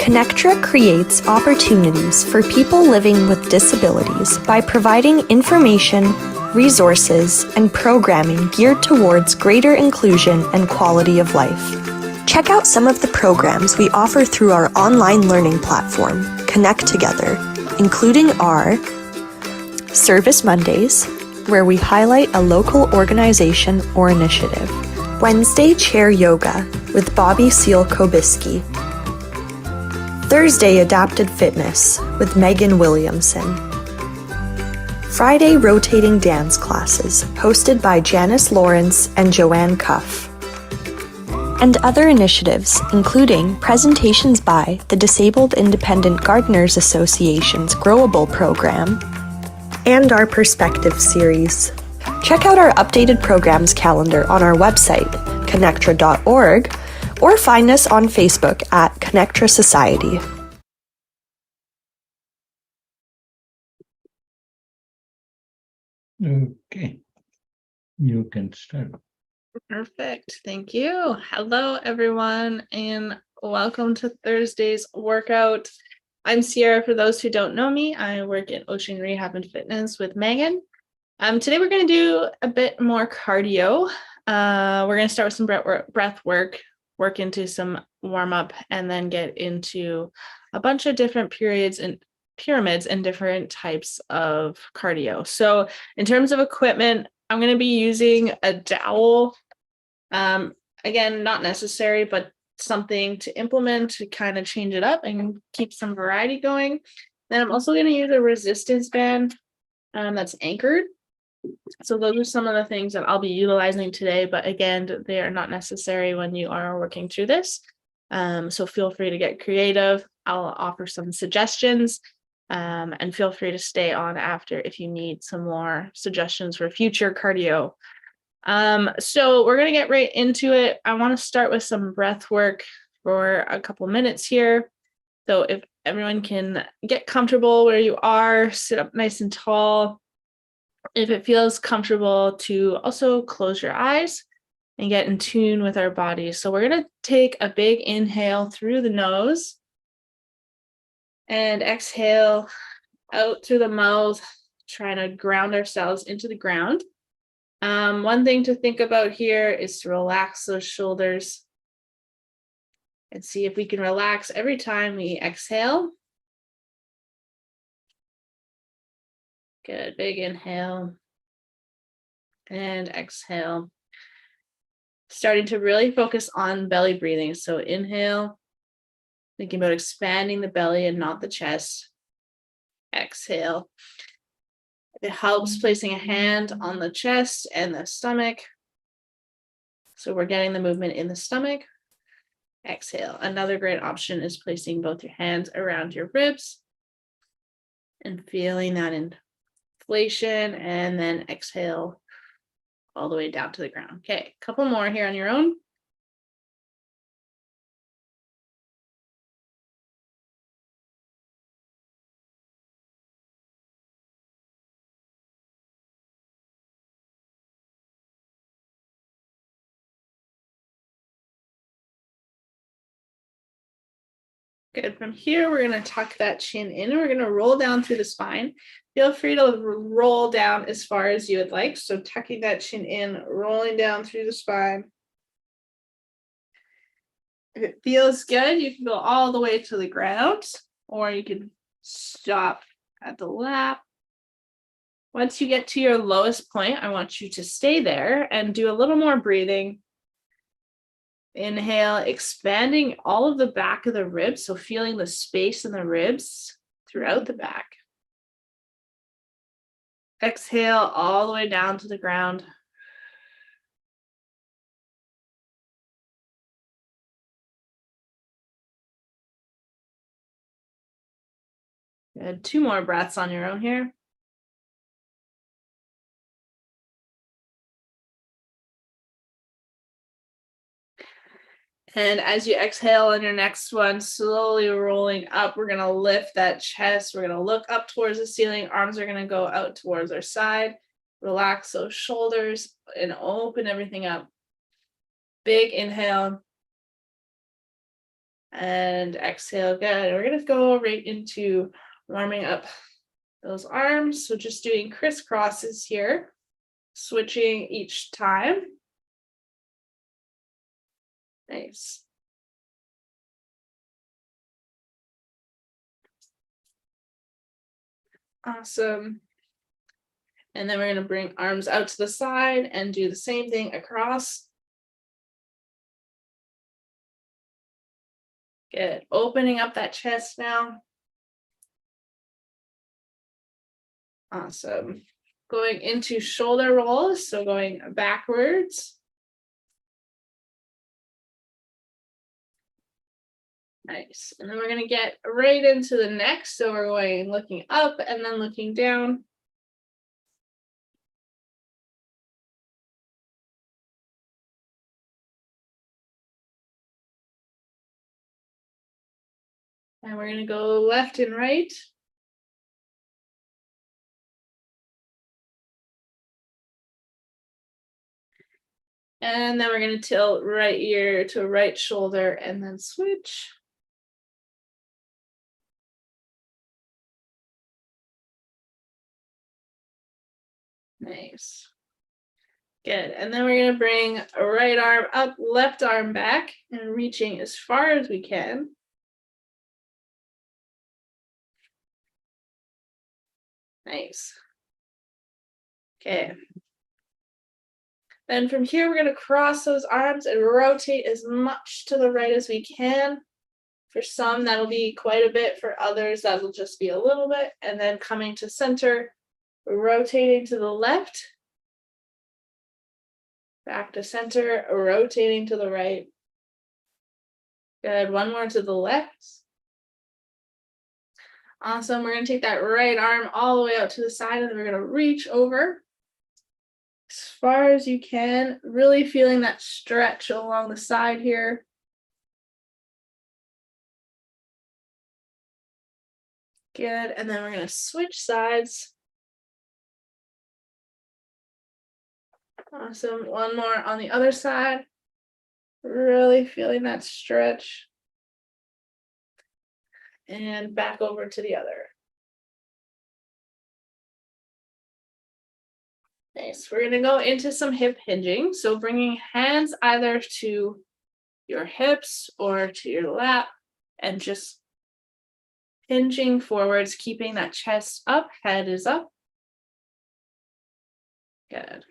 ConnecTogether creates opportunities for people living with disabilities by providing information, resources, and programming geared towards greater inclusion and quality of life. Check out some of the programs we offer through our online learning platform, ConnecTogether, including our Service Mondays, where we highlight a local organization or initiative, Wednesday Chair Yoga with Bobby Seal-Kobiski, Thursday Adapted Fitness with Megan Williamson, Friday Rotating Dance Classes hosted by Janice Lawrence and Joanne Cuff, and other initiatives including presentations by the Disabled Independent Gardeners Association's Growable program and our Perspective series. Check out our updated programs calendar on our website, connectra.org, or find us on Facebook at ConnecTogether Society. Okay, you can start. Perfect. Thank you. Hello, everyone, and welcome to Thursday's workout. I'm Sierra. For those who don't know me, I work at Ocean Rehab and Fitness with Megan. Today, we're going to do a bit more cardio. We're going to start with some breath work into some warm up, and then get into a bunch of different pyramids and different types of cardio. So in terms of equipment, I'm going to be using a dowel. Again, not necessary, but something to implement to kind of change it up and keep some variety going. Then I'm also going to use a resistance band that's anchored. So those are some of the things that I'll be utilizing today, but again, they are not necessary when you are working through this. So feel free to get creative. I'll offer some suggestions, and feel free to stay on after if you need some more suggestions for future cardio. So we're going to get right into it. I want to start with some breath work for a couple minutes here. So if everyone can get comfortable where you are, sit up nice and tall. If it feels comfortable to also close your eyes and get in tune with our bodies. So we're going to take a big inhale through the nose and exhale out through the mouth, trying to ground ourselves into the ground. One thing to think about here is to relax those shoulders and see if we can relax every time we exhale. Good, big inhale and exhale. Starting to really focus on belly breathing. So inhale, thinking about expanding the belly and not the chest. Exhale. It helps placing a hand on the chest and the stomach. So we're getting the movement in the stomach. Exhale. Another great option is placing both your hands around your ribs and feeling that inflation, and then exhale all the way down to the ground. Okay, a couple more here on your own. Good. From here, we're going to tuck that chin in and we're going to roll down through the spine. Feel free to roll down as far as you would like. So tucking that chin in, rolling down through the spine. If it feels good, you can go all the way to the ground, or you can stop at the lap. Once you get to your lowest point, I want you to stay there and do a little more breathing. Inhale, expanding all of the back of the ribs, so feeling the space in the ribs throughout the back. Exhale all the way down to the ground. Good. 2 more breaths on your own here. And as you exhale on your next one, slowly rolling up, we're going to lift that chest. We're going to look up towards the ceiling. Arms are going to go out towards our side. Relax those shoulders and open everything up. Big inhale. And exhale. Good. We're going to go right into warming up those arms. So just doing crisscrosses here, switching each time. Nice. Awesome. And then we're going to bring arms out to the side and do the same thing across. Good. Opening up that chest now. Awesome. Going into shoulder rolls, so going backwards. Nice. And then we're going to get right into the neck. So we're going looking up and then looking down. And we're going to go left and right. And then we're going to tilt right ear to right shoulder and then switch. Nice. Good. And then we're going to bring a right arm up, left arm back, and reaching as far as we can. Nice. Okay. Then from here, we're going to cross those arms and rotate as much to the right as we can. For some, that'll be quite a bit. For others, that'll just be a little bit. And then coming to center, rotating to the left. Back to center, rotating to the right. Good. One more to the left. Awesome. We're going to take that right arm all the way out to the side, and then we're going to reach over as far as you can, really feeling that stretch along the side here. Good. And then we're going to switch sides. Awesome. One more on the other side. Really feeling that stretch. And back over to the other. Nice. We're going to go into some hip hinging. So bringing hands either to your hips or to your lap and just hinging forwards, keeping that chest up, head is up. Good.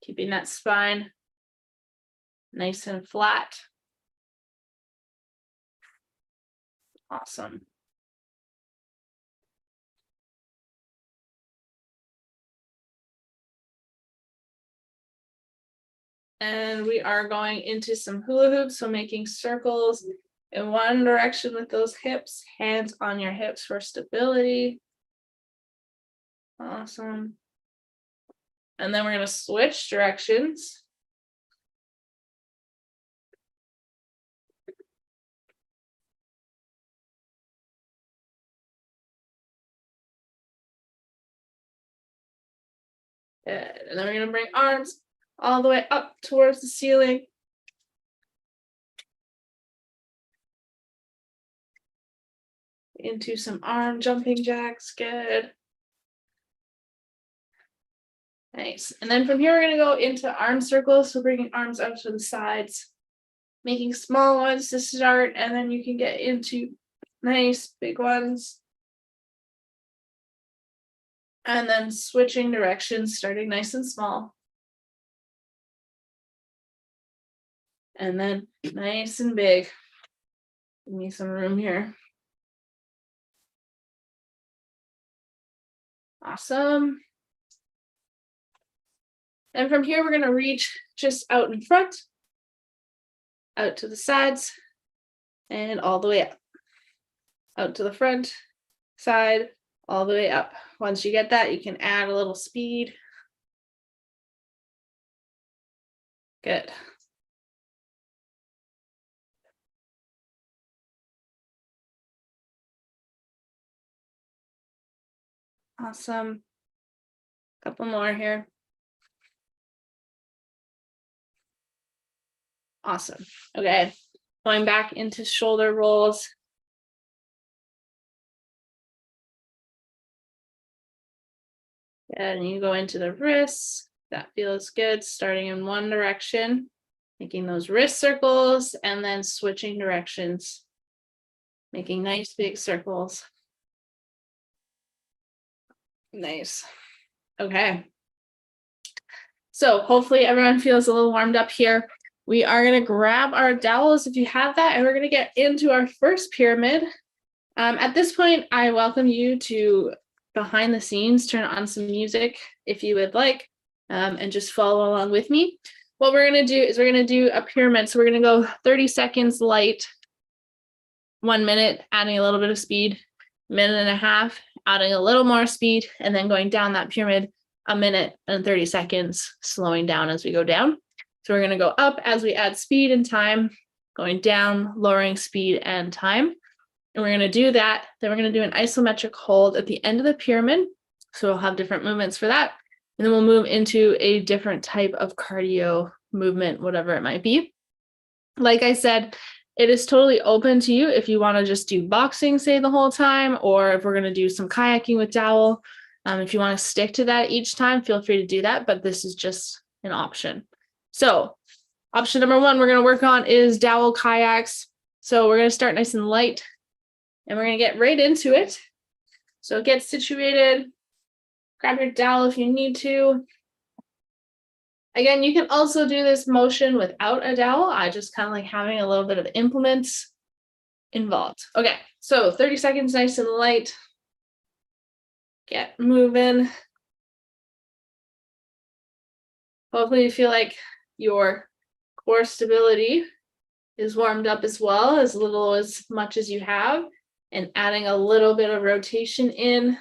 Keeping that spine nice and flat. Awesome. And we are going into some hula hoops, so making circles in one direction with those hips, hands on your hips for stability. Awesome. And then we're going to switch directions. Good. And then we're going to bring arms all the way up towards the ceiling. Into some arm jumping jacks. Good. Nice. And then from here, we're going to go into arm circles. So bringing arms out to the sides, making small ones to start, and then you can get into nice big ones. And then switching directions, starting nice and small. And then nice and big. Give me some room here. Awesome. And from here, we're going to reach just out in front, out to the sides, and all the way up. Out to the front, side, all the way up. Once you get that, you can add a little speed. Good. Awesome. Couple more here. Awesome. Okay. Going back into shoulder rolls. And you go into the wrists. That feels good. Starting in one direction, making those wrist circles, and then switching directions, making nice big circles. Nice. Okay. So hopefully everyone feels a little warmed up here. We are going to grab our dowels if you have that, and we're going to get into our first pyramid. At this point, I welcome you to behind the scenes, turn on some music if you would like, and just follow along with me. What we're going to do is we're going to do a pyramid. So we're going to go 30 seconds light, 1 minute, adding a little bit of speed, minute and a half, adding a little more speed, and then going down that pyramid, a minute and 30 seconds, slowing down as we go down. So we're going to go up as we add speed and time, going down, lowering speed and time. And we're going to do that. Then we're going to do an isometric hold at the end of the pyramid. So we'll have different movements for that. And then we'll move into a different type of cardio movement, whatever it might be. Like I said, it is totally open to you if you want to just do boxing, say, the whole time, or if we're going to do some kayaking with dowel. If you want to stick to that each time, feel free to do that, but this is just an option. So option number one we're going to work on is dowel kayaks. So we're going to start nice and light, and we're going to get right into it. So get situated, grab your dowel if you need to. Again, you can also do this motion without a dowel. I just kind of like having a little bit of implements involved. Okay, so 30 seconds, nice and light. Get moving. Hopefully you feel like your core stability is warmed up as well, as little as much as you have, and adding a little bit of rotation in.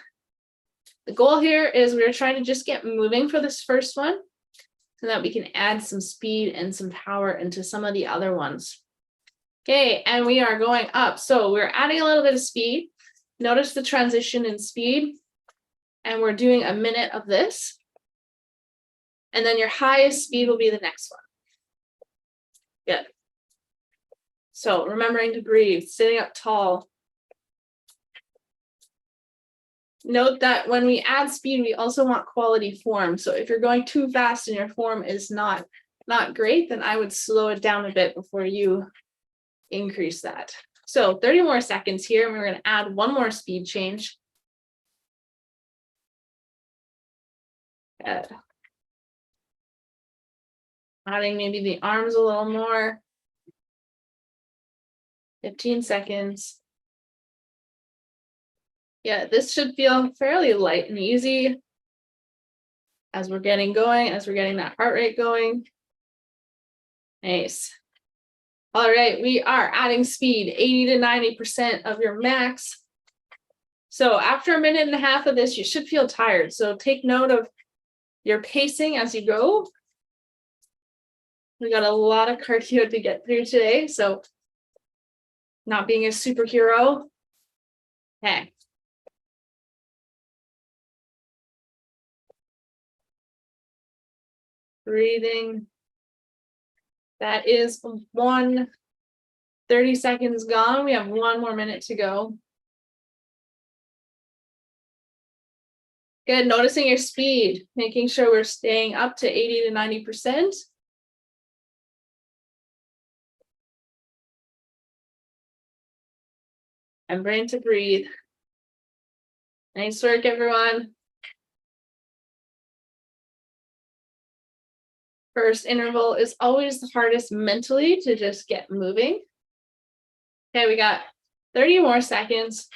The goal here is we're trying to just get moving for this first one so that we can add some speed and some power into some of the other ones. Okay, and we are going up. So we're adding a little bit of speed. Notice the transition in speed. And we're doing a minute of this. And then your highest speed will be the next one. Good. So remembering to breathe, sitting up tall. Note that when we add speed, we also want quality form. So if you're going too fast and your form is not great, then I would slow it down a bit before you increase that. So 30 more seconds here, and we're going to add one more speed change. Good. Adding maybe the arms a little more. 15 seconds. Yeah, this should feel fairly light and easy as we're getting going, as we're getting that heart rate going. Nice. All right, we are adding speed, 80 to 90% of your max. So after a minute and a half of this, you should feel tired. So take note of your pacing as you go. We got a lot of cardio to get through today, so not being a superhero. Okay. Breathing. That is 30 seconds gone. We have 1 more minute to go. Good, noticing your speed, making sure we're staying up to 80 to 90%. And brain to breathe. Nice work, everyone. First interval is always the hardest mentally to just get moving. Okay, we got 30 more seconds.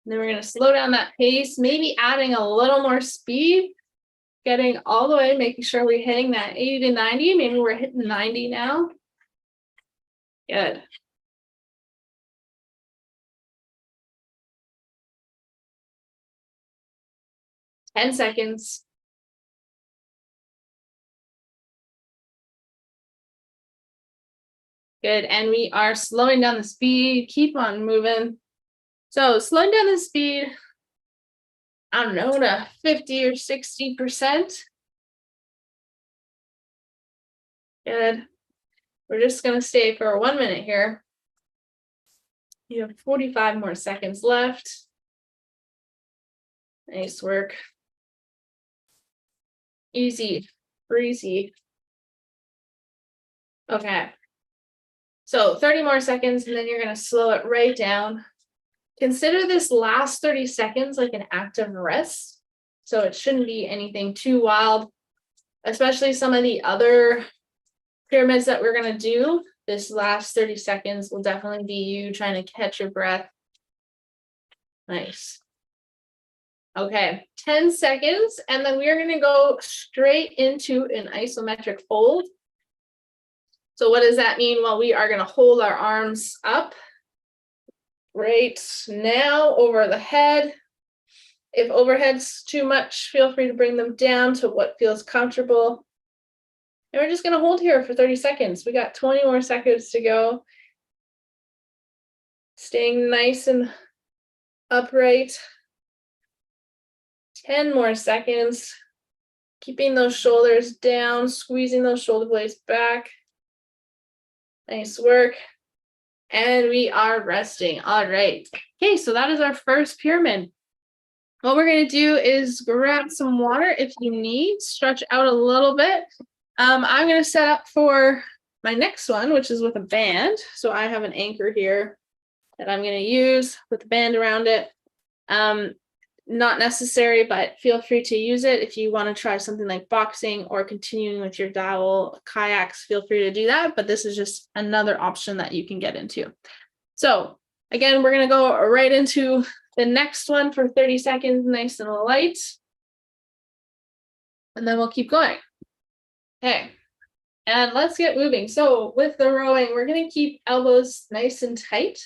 And then we're going to slow down that pace, maybe adding a little more speed, getting all the way, making sure we're hitting that 80 to 90. Maybe we're hitting 90 now. Good. Ten seconds. Good, and we are slowing down the speed. Keep on moving. So slowing down the speed, I don't know, to 50 or 60%. Good. We're just going to stay for 1 minute here. You have 45 more seconds left. Nice work. Easy, breezy. Okay. So 30 more seconds, and then you're going to slow it right down. Consider this last 30 seconds like an active rest. So it shouldn't be anything too wild, especially some of the other pyramids that we're going to do. This last 30 seconds will definitely be you trying to catch your breath. Nice. Okay, 10 seconds, and then we are going to go straight into an isometric hold. So what does that mean? Well, we are going to hold our arms up right now over the head. If overhead's too much, feel free to bring them down to what feels comfortable. And we're just going to hold here for 30 seconds. We got 20 more seconds to go. Staying nice and upright. 10 more seconds. Keeping those shoulders down, squeezing those shoulder blades back. Nice work. And we are resting. All right. Okay, so that is our first pyramid. What we're going to do is grab some water if you need, stretch out a little bit. I'm going to set up for my next one, which is with a band. So I have an anchor here that I'm going to use with the band around it. Not necessary, but feel free to use it. If you want to try something like boxing or continuing with your dowel kayaks, feel free to do that. But this is just another option that you can get into. So again, we're going to go right into the next one for 30 seconds, nice and light. And then we'll keep going. Okay. And let's get moving. So with the rowing, we're going to keep elbows nice and tight.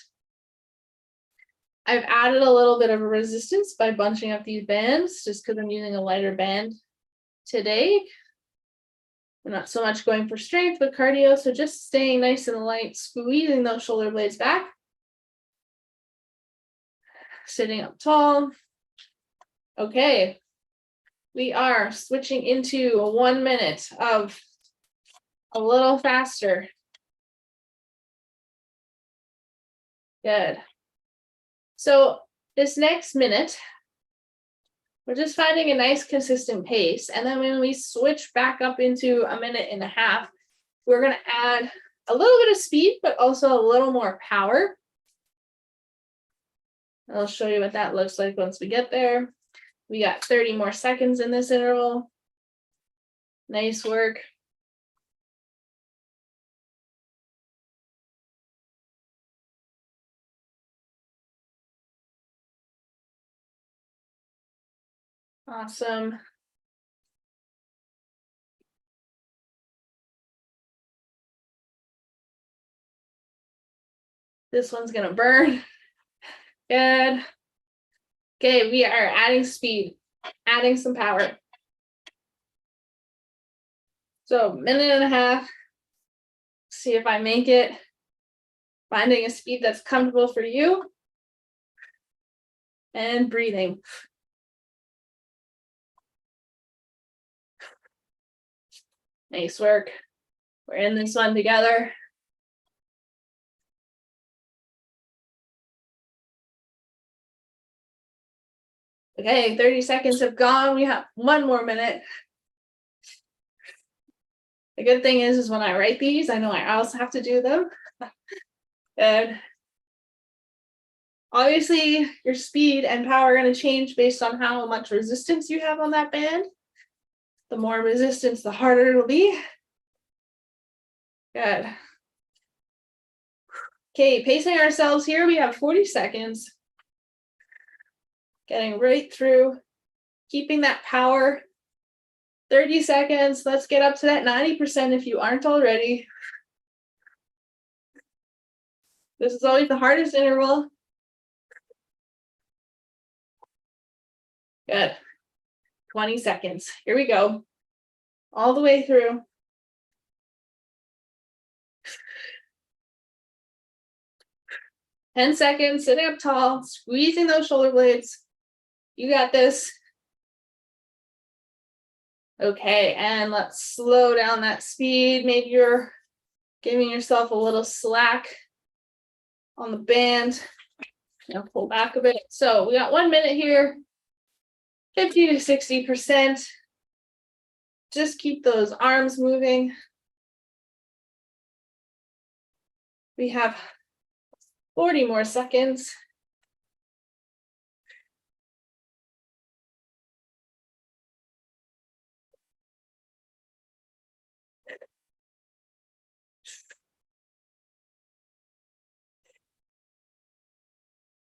I've added a little bit of resistance by bunching up these bands just because I'm using a lighter band today. We're not so much going for strength, but cardio. So just staying nice and light, squeezing those shoulder blades back. Sitting up tall. Okay. We are switching into 1 minute of a little faster. Good. So this next minute, we're just finding a nice consistent pace. And then when we switch back up into a minute and a half, we're going to add a little bit of speed, but also a little more power. I'll show you what that looks like once we get there. We got 30 more seconds in this interval. Nice work. Awesome. This one's gonna burn. Good. Okay, we are adding speed, adding some power. So minute and a half. See if I make it. Finding a speed that's comfortable for you. And breathing. Nice work. We're in this one together. Okay, 30 seconds have gone. We have 1 more minute. The good thing is when I write these, I know I also have to do them. Good. Obviously, your speed and power are going to change based on how much resistance you have on that band. The more resistance, the harder it'll be. Good. Okay, pacing ourselves here. We have 40 seconds. Getting right through, keeping that power. 30 seconds. Let's get up to that 90% if you aren't already. This is always the hardest interval. Good. 20 seconds. Here we go. All the way through. Ten seconds, sitting up tall, squeezing those shoulder blades. You got this. Okay, and let's slow down that speed. Maybe you're giving yourself a little slack. on the band. Now pull back a bit. So we got 1 minute here, 50 to 60%. Just keep those arms moving. We have 40 more seconds.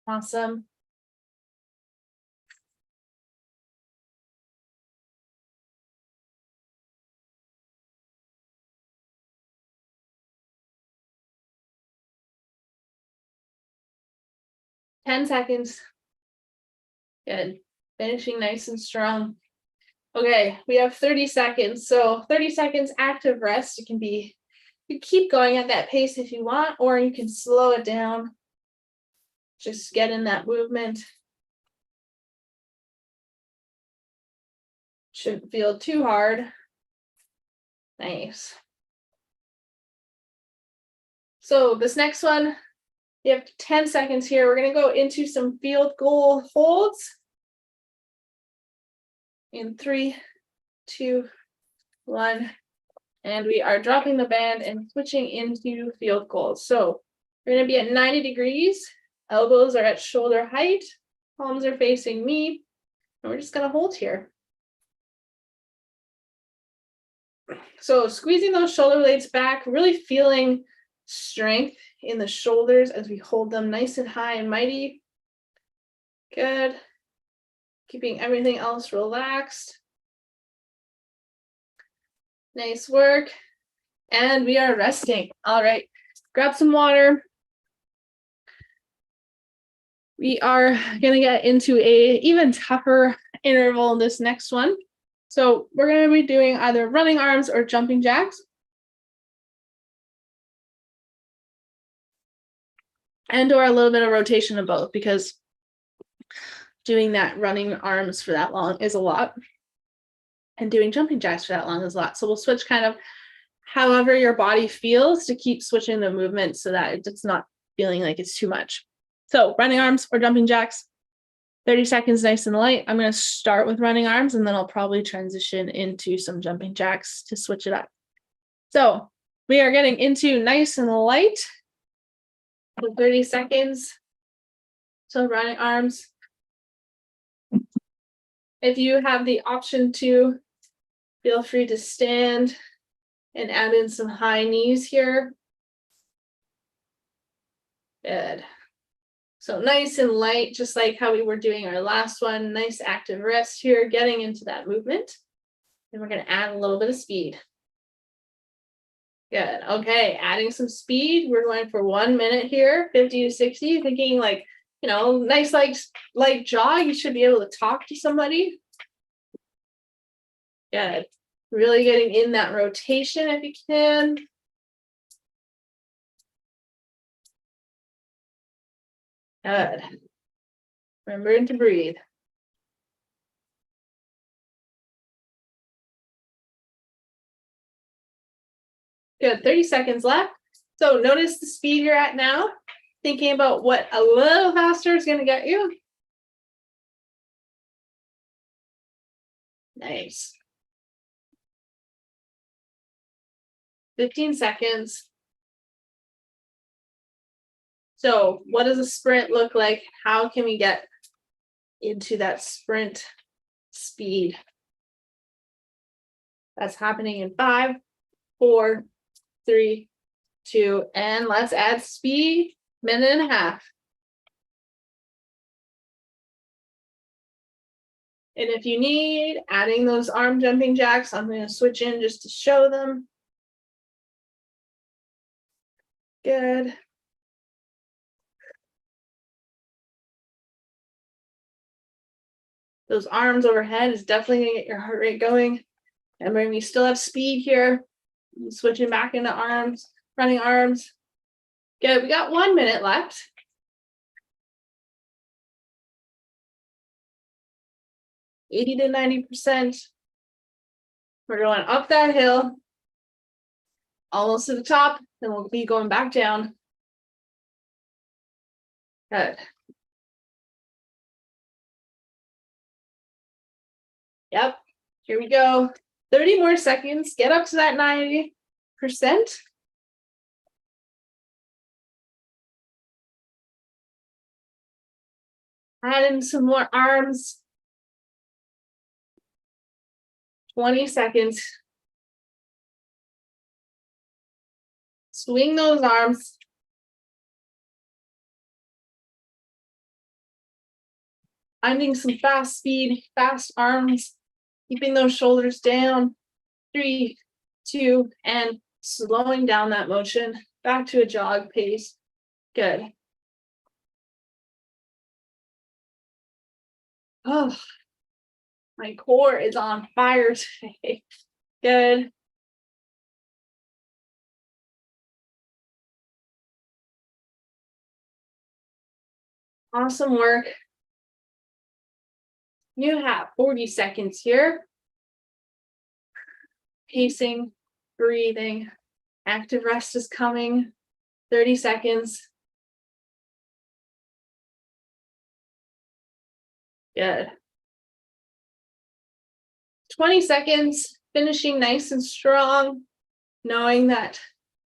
Awesome. Ten seconds. Good. Finishing nice and strong. Okay, we have 30 seconds. So 30 seconds active rest. It can be, you keep going at that pace if you want, or you can slow it down. Just get in that movement. Shouldn't feel too hard. Nice. So this next one, you have 10 seconds here. We're going to go into some field goal holds. In 3, 2, 1. And we are dropping the band and switching into field goals. So we're going to be at 90 degrees. Elbows are at shoulder height. Palms are facing me. And we're just going to hold here. So squeezing those shoulder blades back, really feeling strength in the shoulders as we hold them nice and high and mighty. Good. Keeping everything else relaxed. Nice work. And we are resting. All right, grab some water. We are going to get into a even tougher interval in this next one. So we're going to be doing either running arms or jumping jacks. And or a little bit of rotation of both, because doing that running arms for that long is a lot. And doing jumping jacks for that long is a lot. So we'll switch kind of however your body feels to keep switching the movement so that it's not feeling like it's too much. So running arms or jumping jacks, 30 seconds nice and light. I'm going to start with running arms and then I'll probably transition into some jumping jacks to switch it up. So we are getting into nice and light for 30 seconds. So running arms. If you have the option to, feel free to stand and add in some high knees here. Good. So nice and light, just like how we were doing our last one. Nice active rest here, getting into that movement. And we're going to add a little bit of speed. Good. Okay, adding some speed. We're going for 1 minute here, 50 to 60. Thinking like, you know, nice light jog. You should be able to talk to somebody. Good. Really getting in that rotation if you can. Good. Remembering to breathe. Good, 30 seconds left. So notice the speed you're at now. Thinking about what a little faster is going to get you. Nice. 15 seconds. So what does a sprint look like? How can we get into that sprint speed? That's happening in 5, 4, 3, 2, and let's add speed. Minute and a half. And if you need, adding those arm jumping jacks, I'm going to switch in just to show them. Good. Those arms overhead is definitely going to get your heart rate going. And we still have speed here. Switching back into arms, running arms. Good. We got 1 minute left. $80 to 90%. We're going up that hill, almost to the top, then we'll be going back down. Good. Yep. Here we go. 30 more seconds. Get up to that 90%. Add in some more arms. 20 seconds. Swing those arms. Finding some fast speed, fast arms, keeping those shoulders down. 3, 2, and slowing down that motion back to a jog pace. Good. Oh, my core is on fire today. Good. Awesome work. You have 40 seconds here. Pacing, breathing, active rest is coming. 30 seconds. Good. 20 seconds, finishing nice and strong, knowing that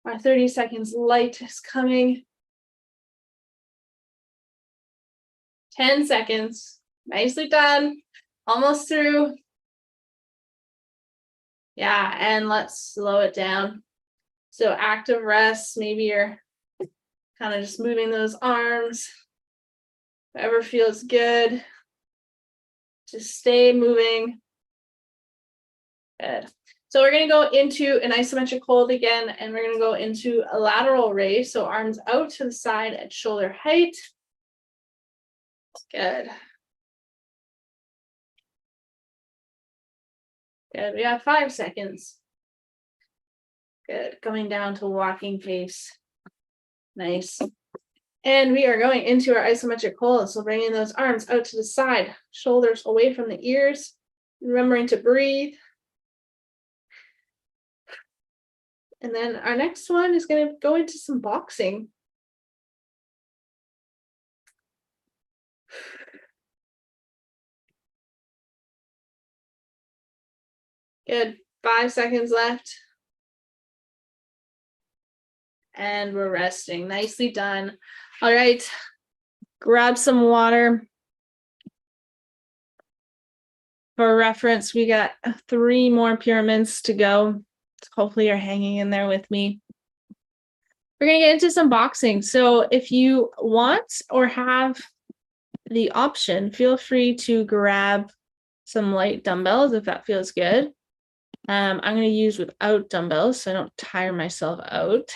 our 30 seconds light is coming. 10 seconds. Nicely done. Almost through. Yeah, and let's slow it down. So active rest, maybe you're kind of just moving those arms. Whatever feels good. Just stay moving. Good. So we're going to go into an isometric hold again, and we're going to go into a lateral raise. So arms out to the side at shoulder height. Good. Good. We have 5 seconds. Good. Going down to walking pace. Nice. And we are going into our isometric hold. So bringing those arms out to the side, shoulders away from the ears, remembering to breathe. And then our next one is going to go into some boxing. Good. 5 seconds left. And we're resting. Nicely done. All right. Grab some water. For reference, we got 3 more pyramids to go. Hopefully you're hanging in there with me. We're going to get into some boxing. So if you want or have the option, feel free to grab some light dumbbells if that feels good. I'm going to use without dumbbells so I don't tire myself out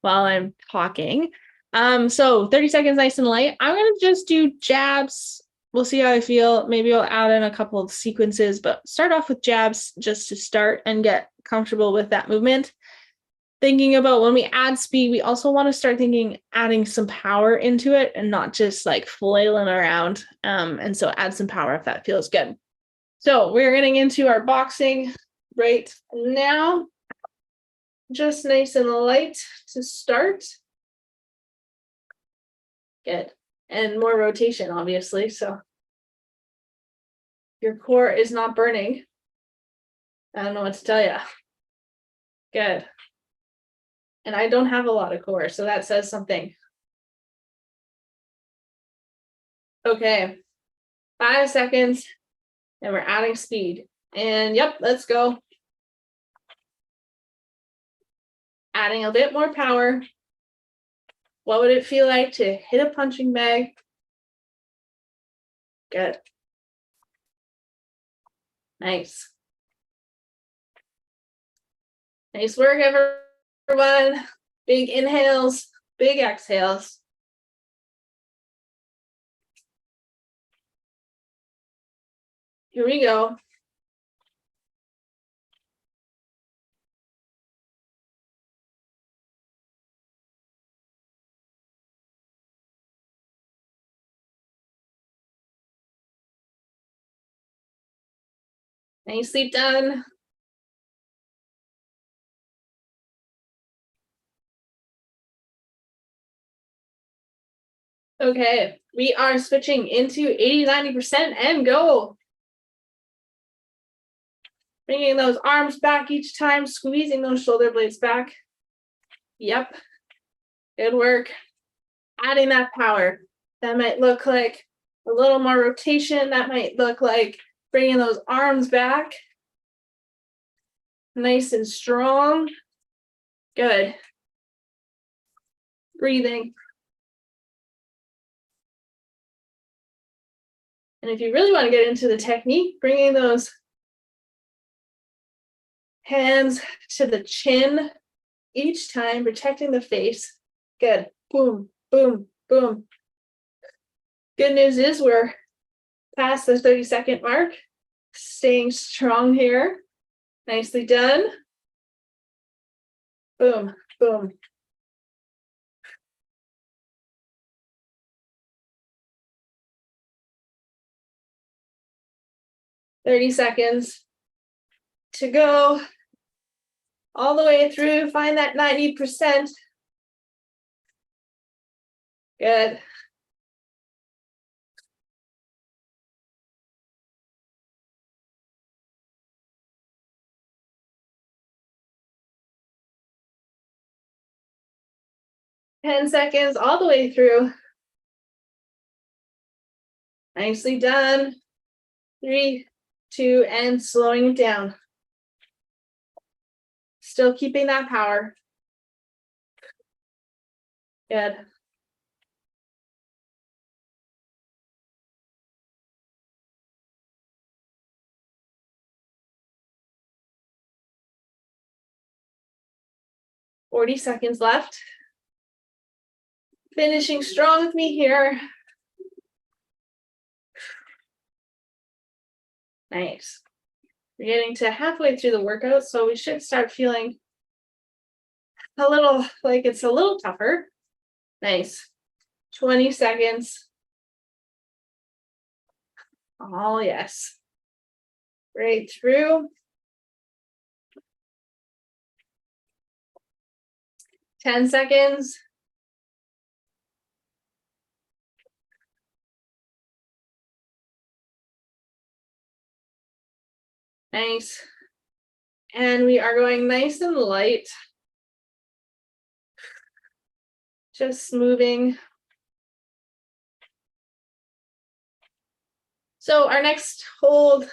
while I'm talking. So 30 seconds nice and light. I'm going to just do jabs. We'll see how I feel. Maybe I'll add in a couple of sequences, but start off with jabs just to start and get comfortable with that movement. Thinking about when we add speed, we also want to start thinking adding some power into it and not just like flailing around. And so add some power if that feels good. So we're getting into our boxing right now. Just nice and light to start. Good. And more rotation, obviously. So your core is not burning. I don't know what to tell you. Good. And I don't have a lot of core, so that says something. Okay. 5 seconds. And we're adding speed. And yep, let's go. Adding a bit more power. What would it feel like to hit a punching bag? Good. Nice. Nice work, everyone. Big inhales, big exhales. Here we go. Nicely done. Okay, we are switching into 80-90% and go. Bringing those arms back each time, squeezing those shoulder blades back. Yep, good work. Adding that power. That might look like a little more rotation. That might look like bringing those arms back. Nice and strong. Good. Breathing. And if you really want to get into the technique, bringing those hands to the chin each time, protecting the face. Good. Boom, boom, boom. Good news is we're past the 30-second mark. Staying strong here. Nicely done. Boom, boom. "30 seconds to go. All the way through. Find that 90%. Good. "10 seconds all the way through. Nicely done. 3, 2, and slowing it down. Still keeping that power. Good. "40 seconds left. Finishing strong with me here. Nice. We're getting to halfway through the workout, so we should start feeling a little like it's a little tougher. Nice. 20 seconds. Oh, yes. Right through. 10 seconds. Nice. And we are going nice and light. Just moving. So our next hold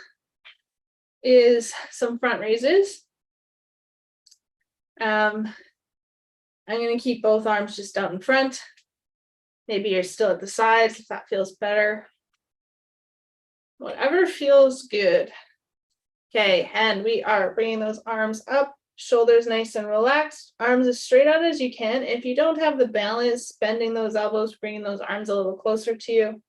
is some front raises. I'm going to keep both arms just out in front. Maybe you're still at the sides if that feels better. Whatever feels good. Okay, and we are bringing those arms up, shoulders nice and relaxed, arms as straight out as you can. If you don't have the balance, bending those elbows, bringing those arms a little closer to you.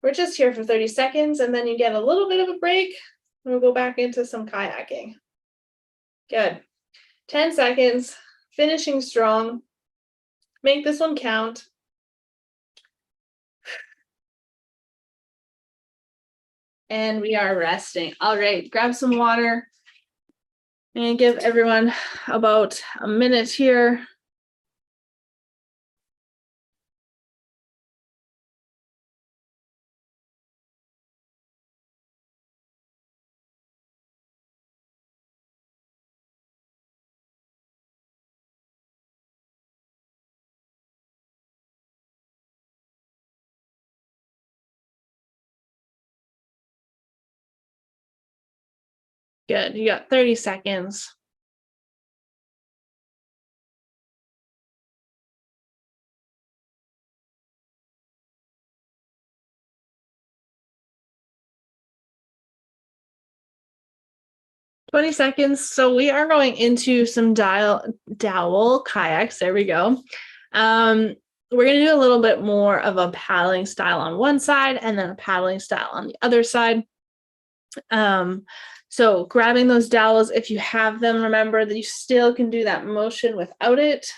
We're just here for 30 seconds, and then you get a little bit of a break. We'll go back into some kayaking. Good. 10 seconds, finishing strong. Make this one count. And we are resting. All right, grab some water. And give everyone about a minute here. Good, you got 30 seconds. So we are going into some dowel kayaks. There we go. We're going to do a little bit more of a paddling style on one side and then a paddling style on the other side. So grabbing those dowels, if you have them, remember that you still can do that motion without it.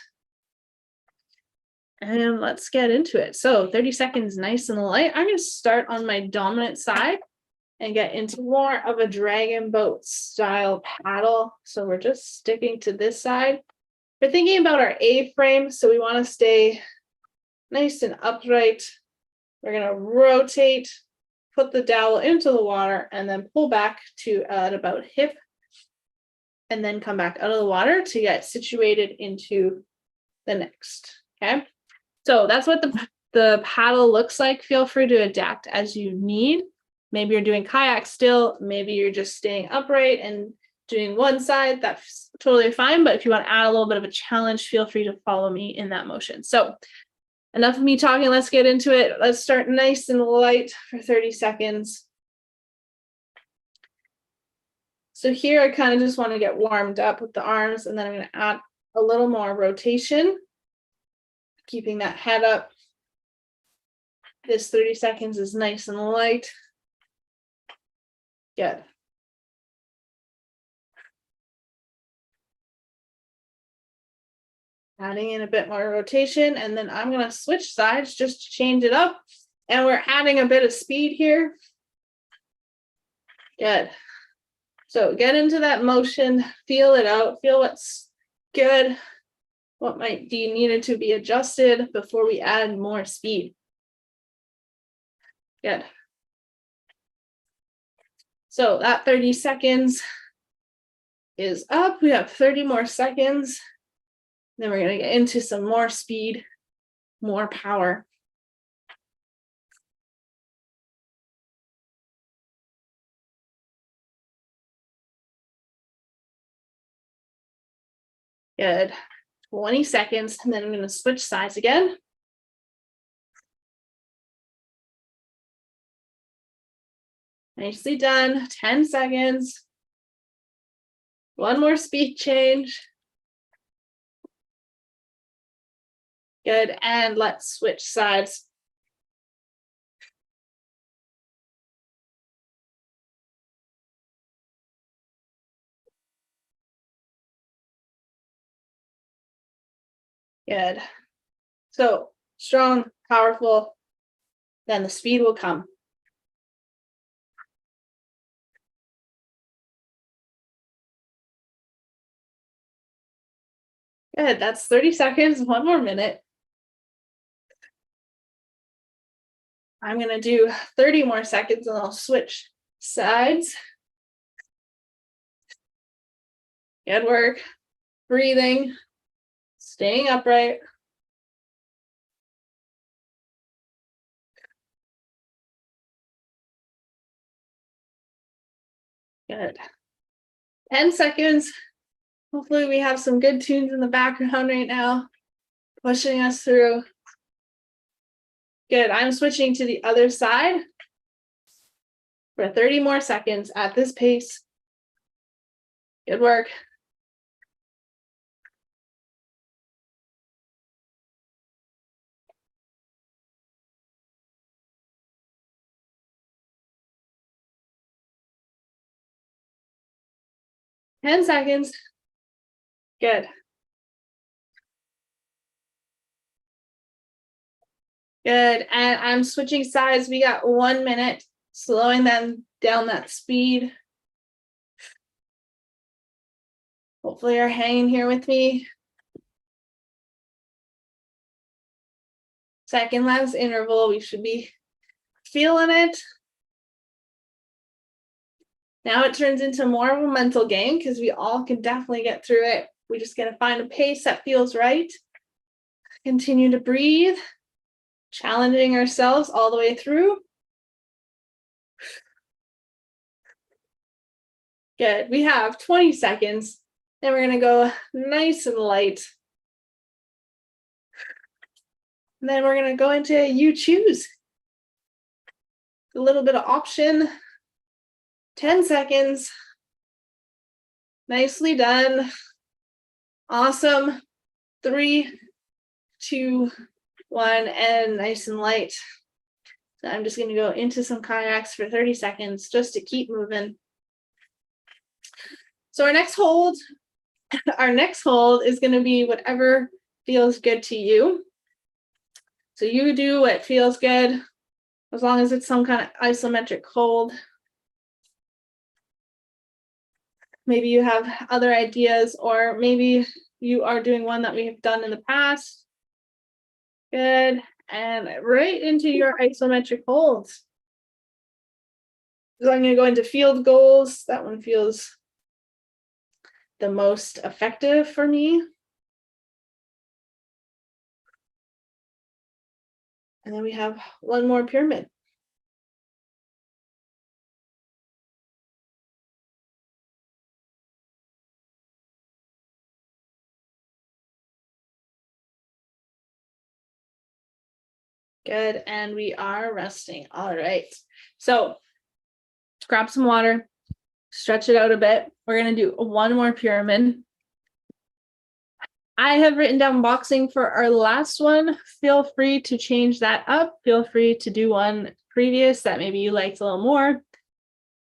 And let's get into it. So 30 seconds, nice and light. I'm going to start on my dominant side and get into more of a dragon boat style paddle. So we're just sticking to this side. We're thinking about our A-frame, so we want to stay nice and upright. We're going to rotate, put the dowel into the water, and then pull back to at about hip, and then come back out of the water to get situated into the next. Okay, so that's what the paddle looks like. Feel free to adapt as you need. Maybe you're doing kayak still, maybe you're just staying upright and doing one side. That's totally fine, but if you want to add a little bit of a challenge, feel free to follow me in that motion. So enough of me talking, let's get into it. Let's start nice and light for 30 seconds. So here I kind of just want to get warmed up with the arms, and then I'm going to add a little more rotation, keeping that head up. This 30 seconds is nice and light. Good. Adding in a bit more rotation, and then I'm going to switch sides just to change it up. And we're adding a bit of speed here. Good. So get into that motion, feel it out, feel what's good, what might be needed to be adjusted before we add more speed. Good. So that 30 seconds is up. We have 30 more seconds. Then we're going to get into some more speed, more power. Good. 20 seconds, and then I'm going to switch sides again. Nicely done. 10 seconds. One more speed change. Good. And let's switch sides. Good. So strong, powerful, then the speed will come. Good. That's 30 seconds. One more minute. I'm going to do 30 more seconds and I'll switch sides. Good work. Breathing, staying upright. Good. 10 seconds. Hopefully we have some good tunes in the background right now, pushing us through. Good. I'm switching to the other side for 30 more seconds at this pace. Good work. Ten seconds. Good. Good. And I'm switching sides. We got 1 minute, slowing them down that speed. Hopefully you're hanging here with me. Second last interval, we should be feeling it. Now it turns into more of a mental game because we all can definitely get through it. We just got to find a pace that feels right. Continue to breathe, challenging ourselves all the way through. Good. We have 20 seconds. Then we're going to go nice and light. And then we're going to go into you choose. A little bit of option. 10 seconds. Nicely done. Awesome. 3, 2, 1, and nice and light. So I'm just going to go into some kayaks for 30 seconds just to keep moving. So our next hold is going to be whatever feels good to you. So you do what feels good, as long as it's some kind of isometric hold. Maybe you have other ideas, or maybe you are doing one that we have done in the past. Good. and right into your isometric holds. So I'm going to go into field goals. That one feels the most effective for me. And then we have one more pyramid. Good, and we are resting. All right, so grab some water, stretch it out a bit. We're gonna do one more pyramid. I have written down boxing for our last one. Feel free to change that up. Feel free to do one previous that maybe you liked a little more.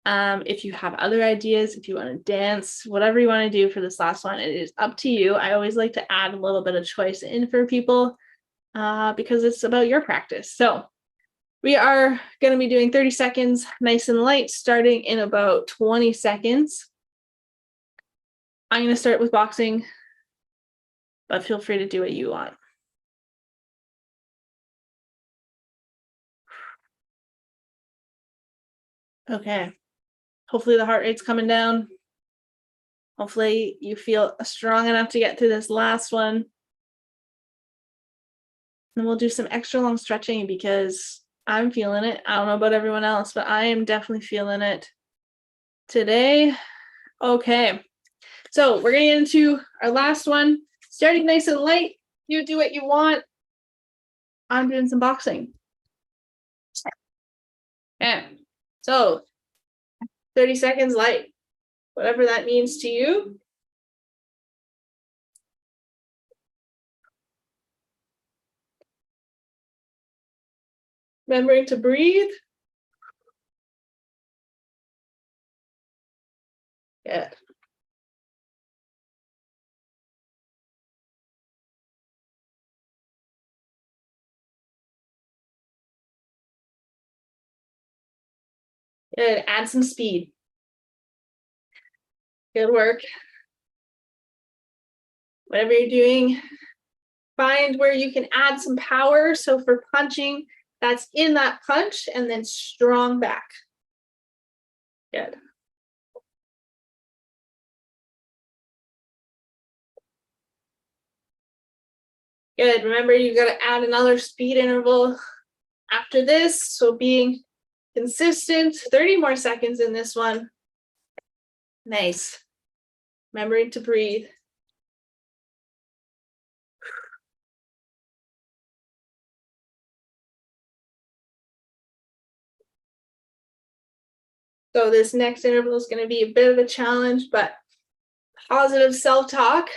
If you have other ideas, if you want to dance, whatever you want to do for this last one, it is up to you. I always like to add a little bit of choice in for people because it's about your practice. So we are going to be doing 30 seconds, nice and light, starting in about 20 seconds. I'm going to start with boxing, but feel free to do what you want. Okay. Hopefully the heart rate's coming down. Hopefully you feel strong enough to get through this last one. And we'll do some extra long stretching because I'm feeling it. I don't know about everyone else, but I am definitely feeling it today. Okay. So we're going to get into our last one. Starting nice and light. You do what you want. I'm doing some boxing. Okay. So 30 seconds light, whatever that means to you. Remembering to breathe. Good. Good. Add some speed. Good work. Whatever you're doing, find where you can add some power. So for punching, that's in that punch and then strong back. Good. Good. Remember, you've got to add another speed interval after this. So being consistent, 30 more seconds in this one. Nice. Remembering to breathe. So this next interval is going to be a bit of a challenge, but positive self-talk.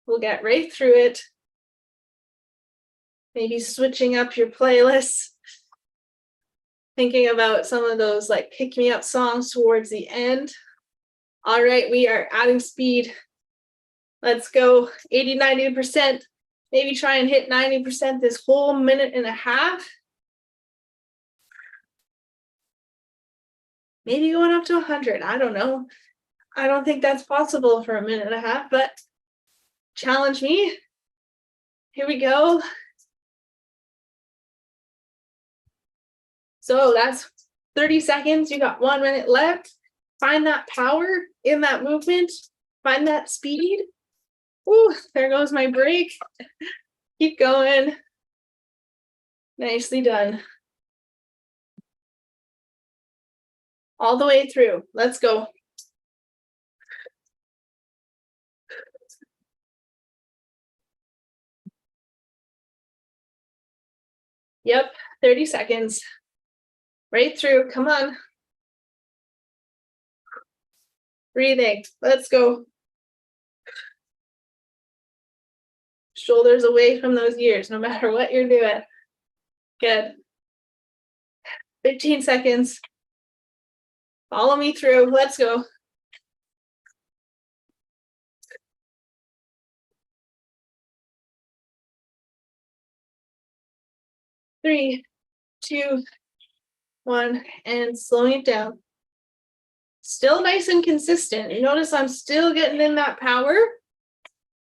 We'll get right through it. Maybe switching up your playlists. Thinking about some of those like pick me up songs towards the end. All right, we are adding speed. Let's go 80, 90%. Maybe try and hit 90% this whole minute and a half. Maybe going up to 100. I don't know. I don't think that's possible for a minute and a half, but challenge me. Here we go. So that's 30 seconds. You got 1 minute left. Find that power in that movement. Find that speed. Ooh, there goes my break. Keep going. Nicely done. All the way through. Let's go. Yep, 30 seconds. Right through. Come on. Breathing. Let's go. Shoulders away from those ears, no matter what you're doing. Good. 15 seconds. Follow me through. Let's go. Three, two, one, and slowing it down. Still nice and consistent. You notice I'm still getting in that power,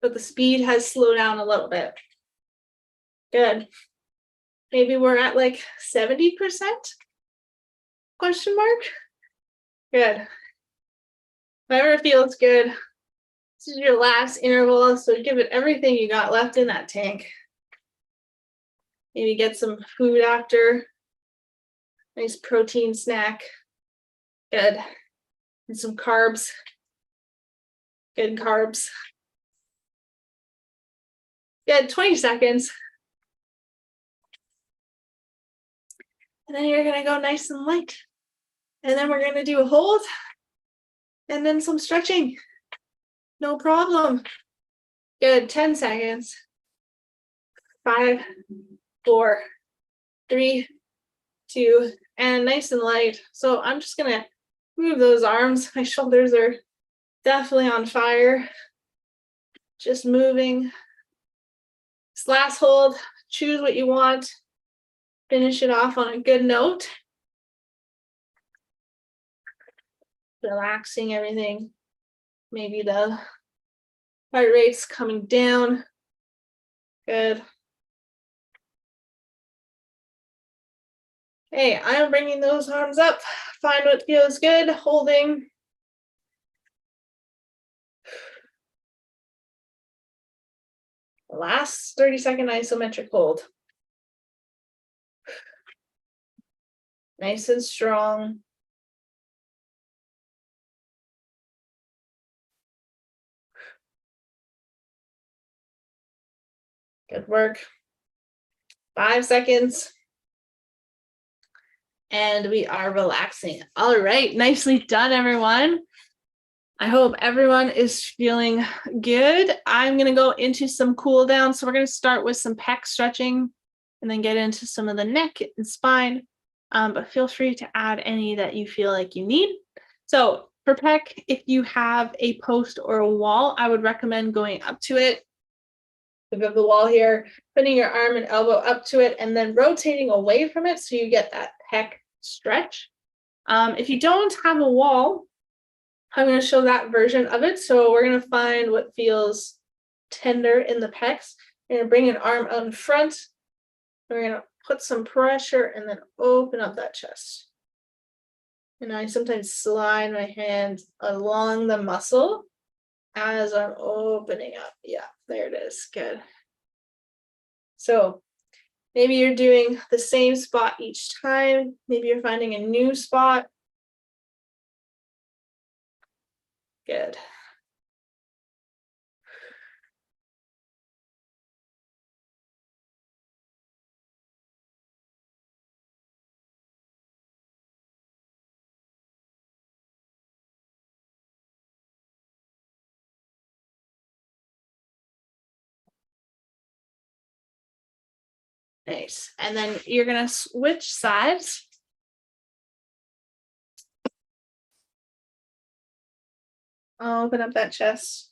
but the speed has slowed down a little bit. Good. Maybe we're at like 70%? Question mark? Good. Whatever feels good. This is your last interval, so give it everything you got left in that tank. Maybe get some food after. Nice protein snack. Good. And some carbs. Good carbs. Good, 20 seconds. And then you're gonna go nice and light. And then we're gonna do a hold and then some stretching. No problem. Good, 10 seconds. 5, 4, 3, 2, and nice and light. So I'm just gonna move those arms. My shoulders are definitely on fire. Just moving. This last hold, choose what you want. Finish it off on a good note. Relaxing everything. Maybe the heart rate's coming down. Good. Okay, I'm bringing those arms up. Find what feels good, holding. Last 30-second isometric hold. Nice and strong. Good work. 5 seconds. And we are relaxing. All right, nicely done, everyone. I hope everyone is feeling good. I'm gonna go into some cool down. So we're gonna start with some pec stretching and then get into some of the neck and spine. But feel free to add any that you feel like you need. So for pec, if you have a post or a wall, I would recommend going up to it. If you have the wall here, putting your arm and elbow up to it and then rotating away from it so you get that pec stretch. If you don't have a wall, I'm going to show that version of it. So we're going to find what feels tender in the pecs. We're going to bring an arm out in front. We're going to put some pressure and then open up that chest. And I sometimes slide my hand along the muscle as I'm opening up. Yeah, there it is. Good. So maybe you're doing the same spot each time. Maybe you're finding a new spot. Good. Nice. And then you're going to switch sides. Open up that chest.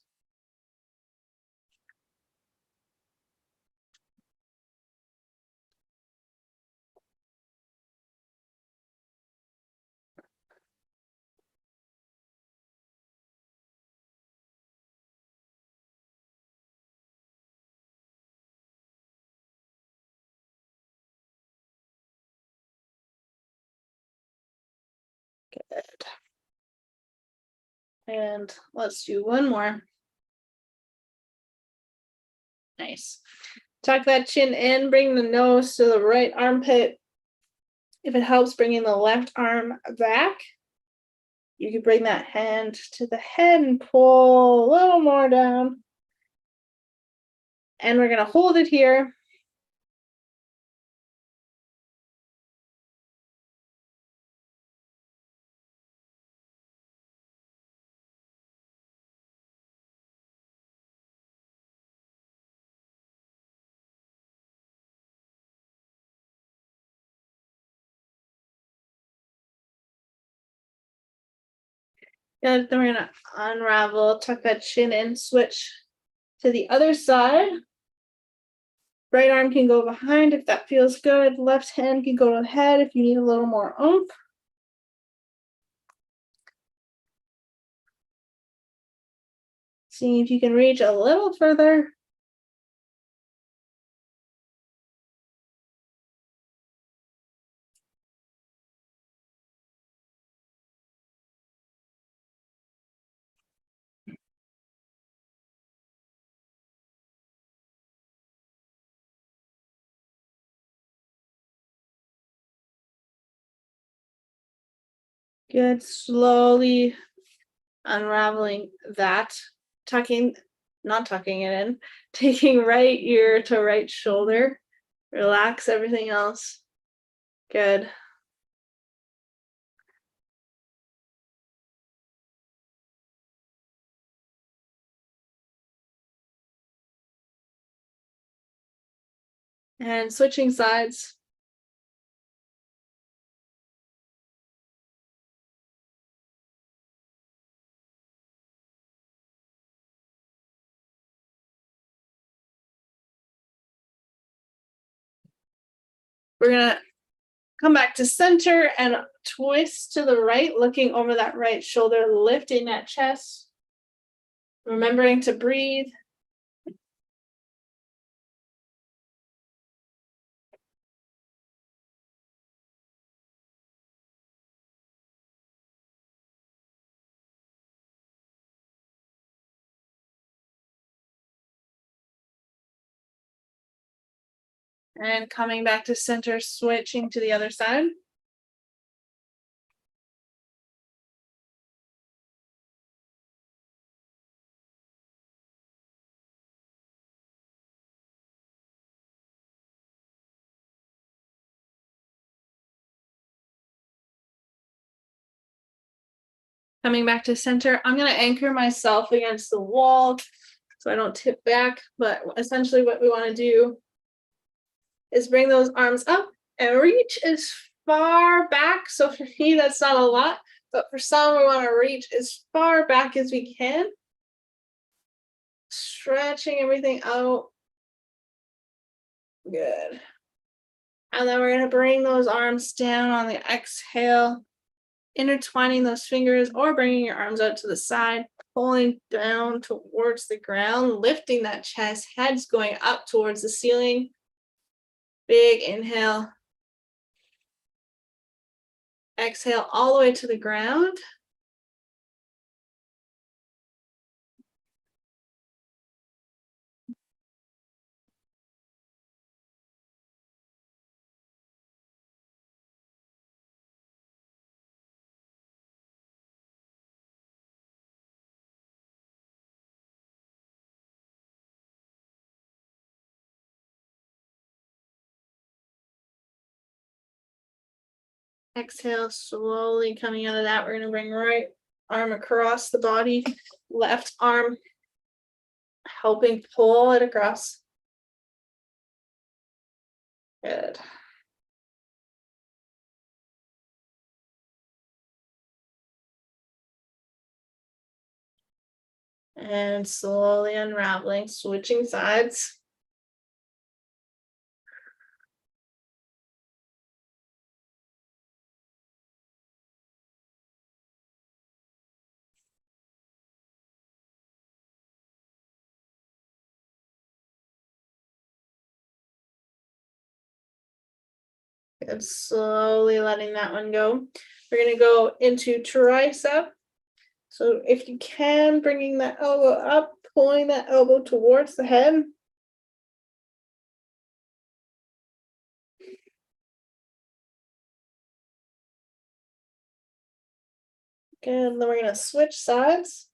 Good. And let's do one more. Nice. Tuck that chin in, bring the nose to the right armpit. If it helps, bringing the left arm back. You can bring that hand to the head and pull a little more down. And we're going to hold it here. And then we're going to unravel, tuck that chin in, switch to the other side. Right arm can go behind if that feels good. Left hand can go to the head if you need a little more oomph. See if you can reach a little further. Good. Slowly unraveling that, not tucking it in, taking right ear to right shoulder. Relax everything else. Good. And switching sides. We're gonna come back to center and twist to the right, looking over that right shoulder, lifting that chest. Remembering to breathe. And coming back to center, switching to the other side. Coming back to center, I'm going to anchor myself against the wall so I don't tip back. But essentially what we want to do is bring those arms up and reach as far back. So for me, that's not a lot, but for some, we want to reach as far back as we can. Stretching everything out. Good. And then we're going to bring those arms down on the exhale, intertwining those fingers or bringing your arms out to the side, pulling down towards the ground, lifting that chest, head's going up towards the ceiling. Big inhale. Exhale all the way to the ground. Exhale, slowly coming out of that. We're going to bring right arm across the body, left arm helping pull it across. Good. And slowly unraveling, switching sides. And slowly letting that one go. We're going to go into tricep. So if you can, bringing that elbow up, pulling that elbow towards the head. And then we're going to switch sides.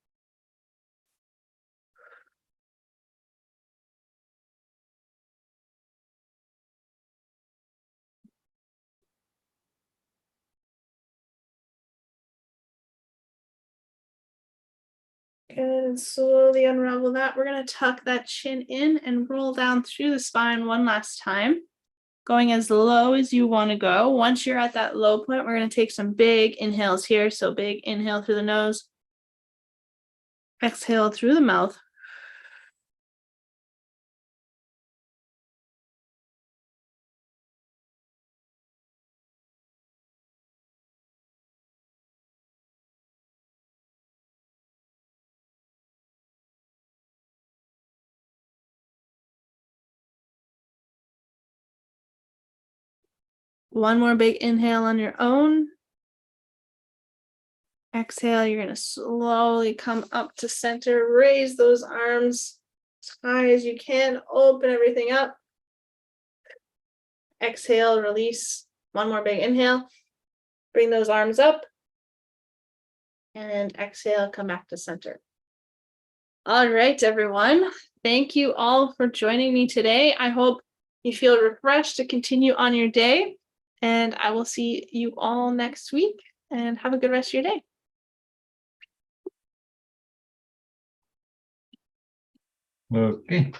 And slowly unravel that. We're going to tuck that chin in and roll down through the spine one last time. Going as low as you want to go. Once you're at that low point, we're going to take some big inhales here. So big inhale through the nose. Exhale through the mouth. One more big inhale on your own. Exhale, you're going to slowly come up to center. Raise those arms as high as you can. Open everything up. Exhale, release. One more big inhale. Bring those arms up. And exhale, come back to center. All right, everyone. Thank you all for joining me today. I hope you feel refreshed to continue on your day. And I will see you all next week. And have a good rest of your day. Okay.